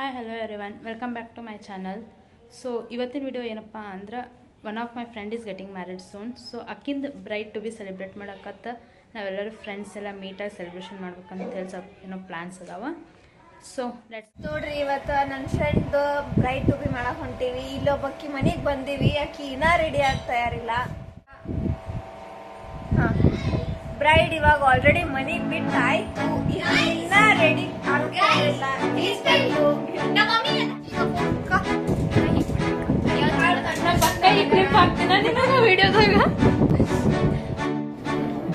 Hi hello everyone welcome back to my channel. So ಇವತ್ತಿನ video ಏನಪ್ಪ ಅಂದ್ರೆ one of my friend is getting married soon. So ಅಕ್ಕಿಂದ bride to be celebrate ಮಾಡೋಕ್ಕತ್ತ ನಾವೆಲ್ಲರೂ friends ಎಲ್ಲ ಮೀಟಾಗಿ celebration ಮಾಡ್ಬೇಕಂತ ಹೇಳಿ ಸ್ವಲ್ಪ ಏನೋ ಪ್ಲ್ಯಾನ್ಸ್ ಅದಾವ. ಸೊ ಲೆಟ್ಸ್ ನೋಡ್ರಿ, ಇವತ್ತು ನನ್ನ ಫ್ರೆಂಡ್ ಬ್ರೈಡ್ ಟು ಬಿ ಮಾಡಕ್ ಹೊಂಟೀವಿ. ಇಲ್ಲೊಬ್ಬಕ್ಕಿ ಮನೆಗೆ ಬಂದೀವಿ. ಆಕಿ ಇನ್ನೂ ರೆಡಿ ಆಗ್ತಾ ಯಾರಿಲ್ಲ. ಬ್ರೈಡ್ ಇವಾಗ ಆಲ್ರೆಡಿ ಮನೆಗೆ ಬಿಟ್ಟು ಆಯ್ತು, ಇನ್ನ ರೆಡಿ ಆಗ್ತಾ ಇಲ್ಲ.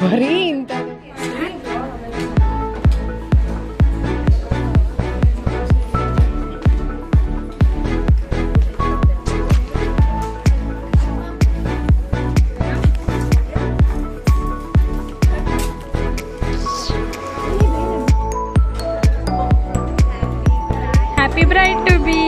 ಬರೀ ಇಂತ ಹ್ಯಾಪಿ ಬ್ರೈಡ್ ಟು ಬಿ.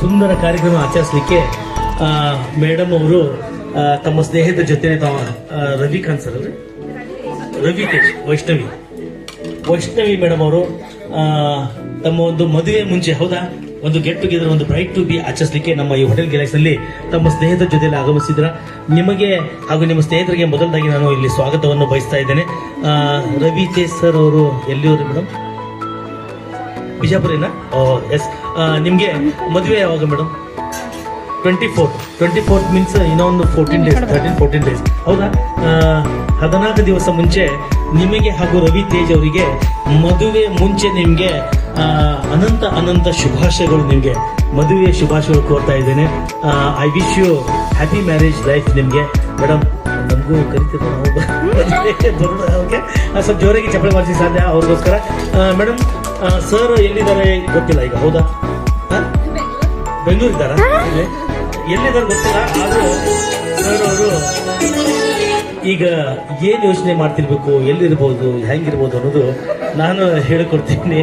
ಸುಂದರ ಕಾರ್ಯಕ್ರಮ ಆಚರಿಸಲಿಕ್ಕೆ ಮೇಡಮ್ ಅವರು ತಮ್ಮ ಸ್ನೇಹಿತರ ಜೊತೆ ರವಿಕಾಂತ್ ಸರ್ ಅಲ್ರಿ, ರವಿ ತೇಜ್, ವೈಷ್ಣವಿ ಮೇಡಮ್ ಅವರು ತಮ್ಮ ಒಂದು ಮದುವೆ ಮುಂಚೆ ಹೌದಾ ಒಂದು ಗೆಟ್ ಟುಗೆದರ್, ಒಂದು ಬ್ರೈಡ್ ಟು ಬಿ ಆಚರಿಸಲಿಕ್ಕೆ ನಮ್ಮ ಈ ಹೋಟೆಲ್ ಗ್ಯಾಲಕ್ಸಿ ನಲ್ಲಿ ತಮ್ಮ ಸ್ನೇಹಿತರ ಜೊತೆಯಲ್ಲಿ ಆಗಮಿಸಿದ್ರ. ನಿಮಗೆ ಹಾಗೂ ನಿಮ್ಮ ಸ್ನೇಹಿತರಿಗೆ ಮೊದಲದಾಗಿ ನಾನು ಇಲ್ಲಿ ಸ್ವಾಗತವನ್ನು ಬಯಸ್ತಾ ಇದ್ದೇನೆ. ರವಿ ತೇಜ್ ಸರ್ ಅವರು ಎಲ್ಲಿಯವರು ಮೇಡಮ್? ಬಿಜಾಪುರಿನ? ಎಸ್. ನಿಮ್ಗೆ ಮದುವೆ ಯಾವಾಗ ಮೇಡಮ್? 24 ಮೀನ್ಸ್ ಇನ್ನೊಂದು 14 ಡೇಸ್ ಹೌದಾ? 14 ದಿವಸ ಮುಂಚೆ ನಿಮಗೆ ಹಾಗೂ ರವಿ ತೇಜ್ ಅವರಿಗೆ ಮದುವೆ ಮುಂಚೆ ನಿಮ್ಗೆ ಅನಂತ ಶುಭಾಶಯಗಳು. ನಿಮ್ಗೆ ಮದುವೆ ಶುಭಾಶಯಗಳು ಕೋರ್ತಾ ಇದ್ದೇನೆ. I wish you happy marriage life ನಿಮ್ಗೆ. ಮೇಡಮ್ ನಮಗೂ ಕರಿತೀರ, ಓಕೆ ಸ್ವಲ್ಪ ಜೋರಾಗಿ ಚಪ್ಪಳೆ ಮಾಡಿಸಿ ಸಾಧ್ಯ ಅವ್ರಿಗೋಸ್ಕರ. ಮೇಡಮ್ ಸರ್ ಎಲ್ಲಿದ್ದಾರೆ ಗೊತ್ತಿಲ್ಲ ಈಗ, ಹೌದಾ? ಬೆಂಗಳೂರು ಇದ್ದಾರಾ? ಎಲ್ಲಿದ್ದಾರೆ ಗೊತ್ತಿಲ್ಲ. ಆದ್ರೂ ಸರ್ ಅವರು ಈಗ ಏನ್ ಯೋಚನೆ ಮಾಡ್ತಿರ್ಬೇಕು, ಎಲ್ಲಿರ್ಬೋದು, ಹೆಂಗಿರ್ಬೋದು ಅನ್ನೋದು ನಾನು ಹೇಳಿಕೊಡ್ತೀನಿ.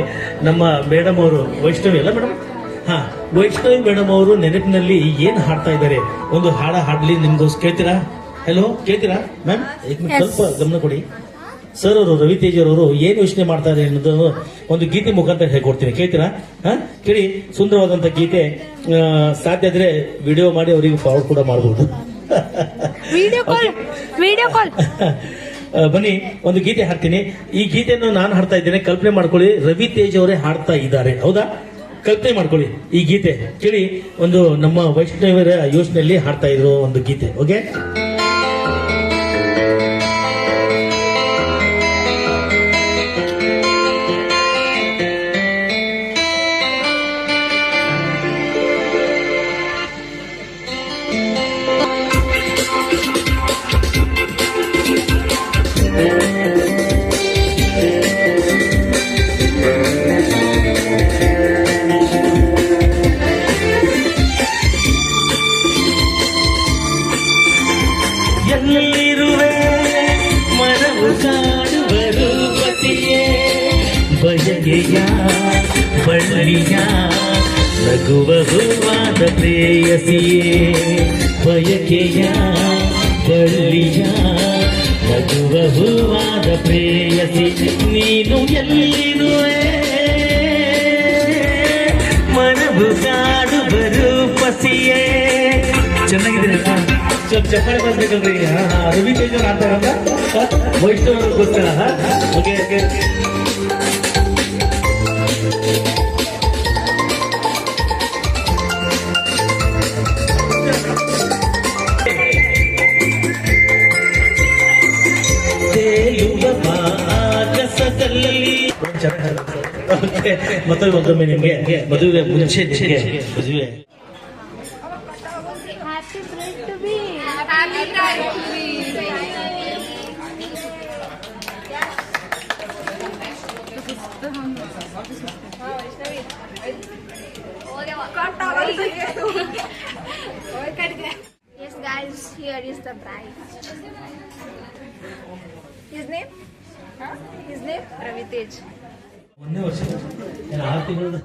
ನಮ್ಮ ಮೇಡಮ್ ಅವರು ವೈಷ್ಣವಿ ಅಲ್ಲ ಮೇಡಮ್? ವೈಷ್ಣವಿ ಮೇಡಮ್ ಅವರು ನೆನಪಿನಲ್ಲಿ ಏನ್ ಹಾಡ್ತಾ ಇದ್ದಾರೆ, ಒಂದು ಹಾಡ್ಲಿ ನಿಮ್ಗೋಸ್ಕರ. ಕೇಳ್ತೀರಾ? ಹಲೋ, ಕೇಳ್ತೀರಾ ಮ್ಯಾಮ್? ಸ್ವಲ್ಪ ಗಮನ ಕೊಡಿ. ಸರ್ ಅವರು ರವಿ ತೇಜ್ ಅವರು ಏನ್ ಯೋಚನೆ ಮಾಡ್ತಾರೆ ಅನ್ನೋದನ್ನು ಒಂದು ಗೀತೆ ಮುಖಾಂತರ ಹೇಳ್ಕೊಡ್ತೀನಿ, ಕೇಳ್ತೀರಾ? ಕೇಳಿ. ಸುಂದರವಾದಂತ ಗೀತೆ. ಸಾಧ್ಯ ಆದ್ರೆ ವಿಡಿಯೋ ಮಾಡಿ ಅವರಿಗೆ ಫಾರ್ವರ್ಡ್ ಕೂಡ ಮಾಡಬಹುದು. ಬನ್ನಿ, ಒಂದು ಗೀತೆ ಹಾಡ್ತೀನಿ. ಈ ಗೀತೆಯನ್ನು ನಾನು ಹಾಡ್ತಾ ಇದ್ದೇನೆ, ಕಲ್ಪನೆ ಮಾಡ್ಕೊಳ್ಳಿ. ರವಿ ತೇಜ್ ಅವರೇ ಹಾಡ್ತಾ ಇದ್ದಾರೆ, ಹೌದಾ? ಕಲ್ಪನೆ ಮಾಡ್ಕೊಳ್ಳಿ ಈ ಗೀತೆ ಕೇಳಿ. ಒಂದು ನಮ್ಮ ವೈಷ್ಣವರ ಯೋಚನೆಯಲ್ಲಿ ಹಾಡ್ತಾ ಇದ್ರು ಒಂದು ಗೀತೆ. ಓಕೆ, ಎಲ್ಲಿರುವೆ ಮನವು ಕಾಡುವರು ಪತಿಯೇ, ಬಯಗೆಯ ಬಳ್ಳಿಯ ನಗುವ ಹೂವಾದ ಪ್ರೇಯಸಿಯೇ, ಬಯಕೆಯ ಬಳ್ಳಿಯ ನಗುವ ಹೂವಾದ ಪ್ರೇಯಸಿ, ನೀನು ಎಲ್ಲಿರುವೆ ಮನವು ಕಾಡುವರು ಪಸಿಯೇ. ಚೆನ್ನಾಗಿದೆ, ಸ್ವಲ್ಪ ಚಪ್ಪಾಳೆ ಬರ್ಬೇಕಲ್ರಿ. ರವಿ ತೇಜ್ ಅವ್ರು ಆಡ್ತಾರಂತ ವೈಷ್ಣವರಿಗೋಸ್ಕರ. Okay okay. ತೇಲುವ ಆಗಸದಲ್ಲಿ ಮತ್ತೊಮ್ಮೆ ನಿಮ್ಗೆ ಮದುವೆ ಮುಂಚೆ ಮದುವೆ Happy bride to be. Yes guys, Here is the bride. His name? His name? Ravitej. ಒಂದೇ ವರ್ಷ 6 ತಿಂಗಳು.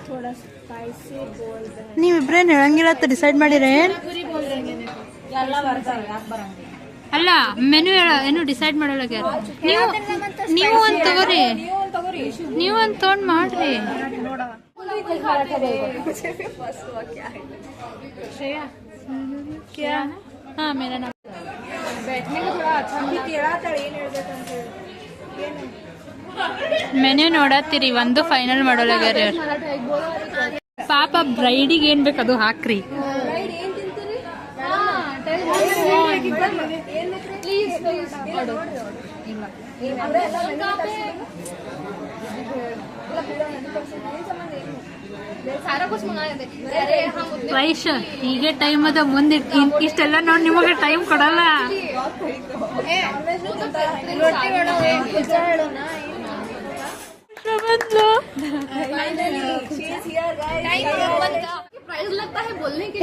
थोड़ा स्पाइसी बोल रहे हैं. ನೀವಿಬ್ರೇನು ಹೇಳಂಗಿಲ್ಲ ಅಂತ ಡಿಸೈಡ್ ಮಾಡಿರೇ? ಅಲ್ಲ ಮೆನು ಏನು ಡಿಸೈಡ್ ಮಾಡಲ್ಲ ನೀವು ಒಂದು ತಗೋರಿ, ನೀವು ಒಂದು ತೊಗೊಂಡು ಮಾಡ್ರಿ. हाँ मेरा नाम बैठने का थोड़ा अच्छा भी तेरा तड़े ಮೆನ್ಯೂ ನೋಡತ್ತೀರಿ, ಒಂದು ಫೈನಲ್ ಮಾಡೋಲಾಗ್ಯಾರ. ಪಾಪ ಬ್ರೈಡಿಗೆ ಏನ್ ಬೇಕು ಅದು ಹಾಕ್ರಿ. ವೈಶ್ ಹೀಗೆ ಟೈಮ್ ಅದ ಮುಂದೆ ಇಷ್ಟೆಲ್ಲ ನೋಡಿ ನಿಮಗೆ ಟೈಮ್ ಕೊಡಲ್ಲ.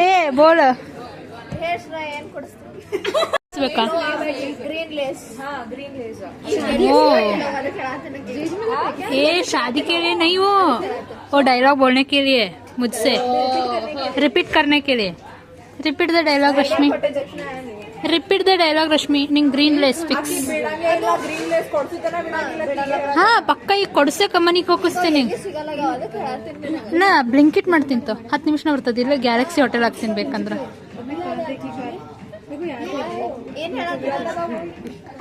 ಏ ಬೋಳ ಬೇಕಾ? Green less. हाँ ग्रीन लेस. ओ ये शादी के लिए नहीं, वो डायलॉग बोलने के लिए मुझसे रिपीट करने के लिए. Repeat the dialogue Rashmi, repeat the dialogue Rashmi. ನಿಂಗೆ ಗ್ರೀನ್ ಲೇಸ್ ಫಿಕ್ಸ್. ಹಾ ಪಕ್ಕ ಈಗ ಕೊಡ್ಸಕ್ಕೆ ಮನಿಗೆ ಹೋಗಿಸ್ತೀನಿ. ನಾ ಬ್ಲಿಂಕಿಟ್ ಮಾಡ್ತೀನಿ 10 ನಿಮಿಷ ಬರ್ತದೆ. ಇಲ್ಲ ಗ್ಯಾಲಕ್ಸಿ ಹೋಟೆಲ್ ಹಾಕ್ತೀನಿ ಬೇಕಂದ್ರೆ.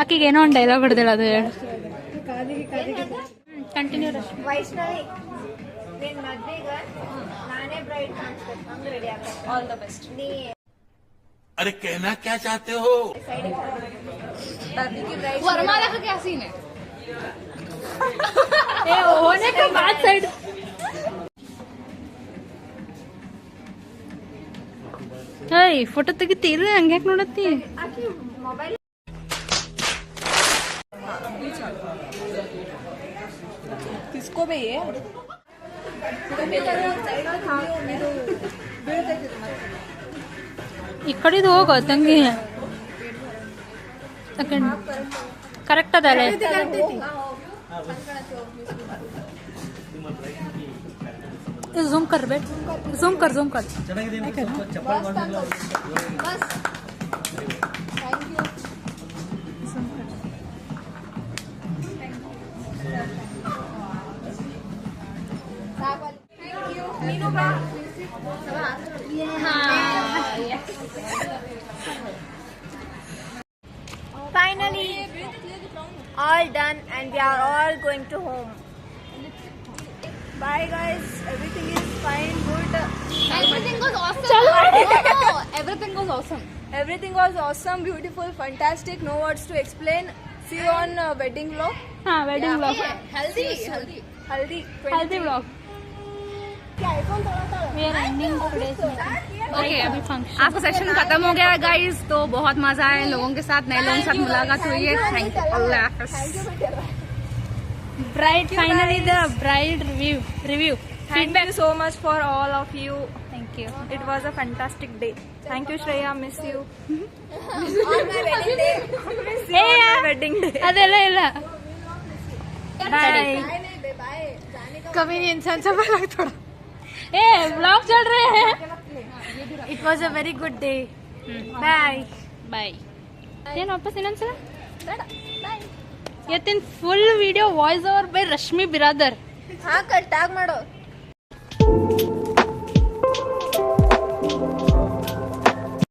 ಆಕಿಗೆ ಏನೋ ಒಂದು ಡೈಲಾಗ್ ಹೊಡೆದಿಲ್ಲ, ಅದು ಹೇಳು. ಕಂಟಿನ್ಯೂ. ವೈಷ್ಣವಿ ನಿನ್ ಮದ್ವೆಗೆ ನಾನೇ ಬ್ರೈಡ್ ಕಾಣಿಸ್ಬೇಕು, ಹಂಗ್ ರೆಡಿ ಆಗ್ಬೇಕು. All the best. ನೀ अरे कहना क्या चाहते हो? दादी की ब्राइड. वरमाला का क्या सीन है? ए होने के बाद साइड ಏಯ್ ಫೋಟೋ ತೆಗಿತೀರಿ, ಹಂಗ್ಯಾಕೆ ನೋಡತ್ತಿ? ಆಕಿ ಮೊಬೈಲ್ किसको भी ये ಈ ಕಡೆದು ಹೋಗೋ ತಂಗಿ. ಕರೆಕ್ಟ್ ಅದಲ್ಲ? ಝೂಮ್ ಕರ್ ಬೇಟ್, ಝೂಮ್ ಕರ್, ಝೂಮ್ ಕರ್. ಚೆನ್ನಾಗಿದೆ. ಚಪ್ಪಾಳೆ ಮಾಡಿಲ್ಲ. Finally, all done and we are all going to home. Bye guys, everything is fine, good. everything was awesome. No, everything was awesome. Everything was awesome, beautiful, fantastic. No words to explain. See you on wedding vlog. ಹಾ wedding vlog, Healthy. Haldi. हल्दी vlog. Okay, आपका session खत्म हो गया guys, तो बहुत मजा आया लोगों के साथ, नए लोगों के साथ मुलाकात हुई है. थैंक यू, अल्लाह हाफिज़. Bride finally the bride review. Thank you so much for all of you. Thank you. It was a fantastic day. Thank you Shreya, miss you. On my wedding day. ಏ Wedding day. ಅದೆಲ್ಲ ಇಲ್ಲ. Bye. Bye. कभी नहीं इंसान से अलग थोड़ा. ए vlog चल रहे हैं. It was a very good day. Bye. ಬಾಯ್. ಏನು ವಾಪಸ್ ಇನ್ನೊಂದ್ಸಲ? ಇವತ್ತಿನ full video voice over by Rashmi Biradar. हाँ कर टैग मारो.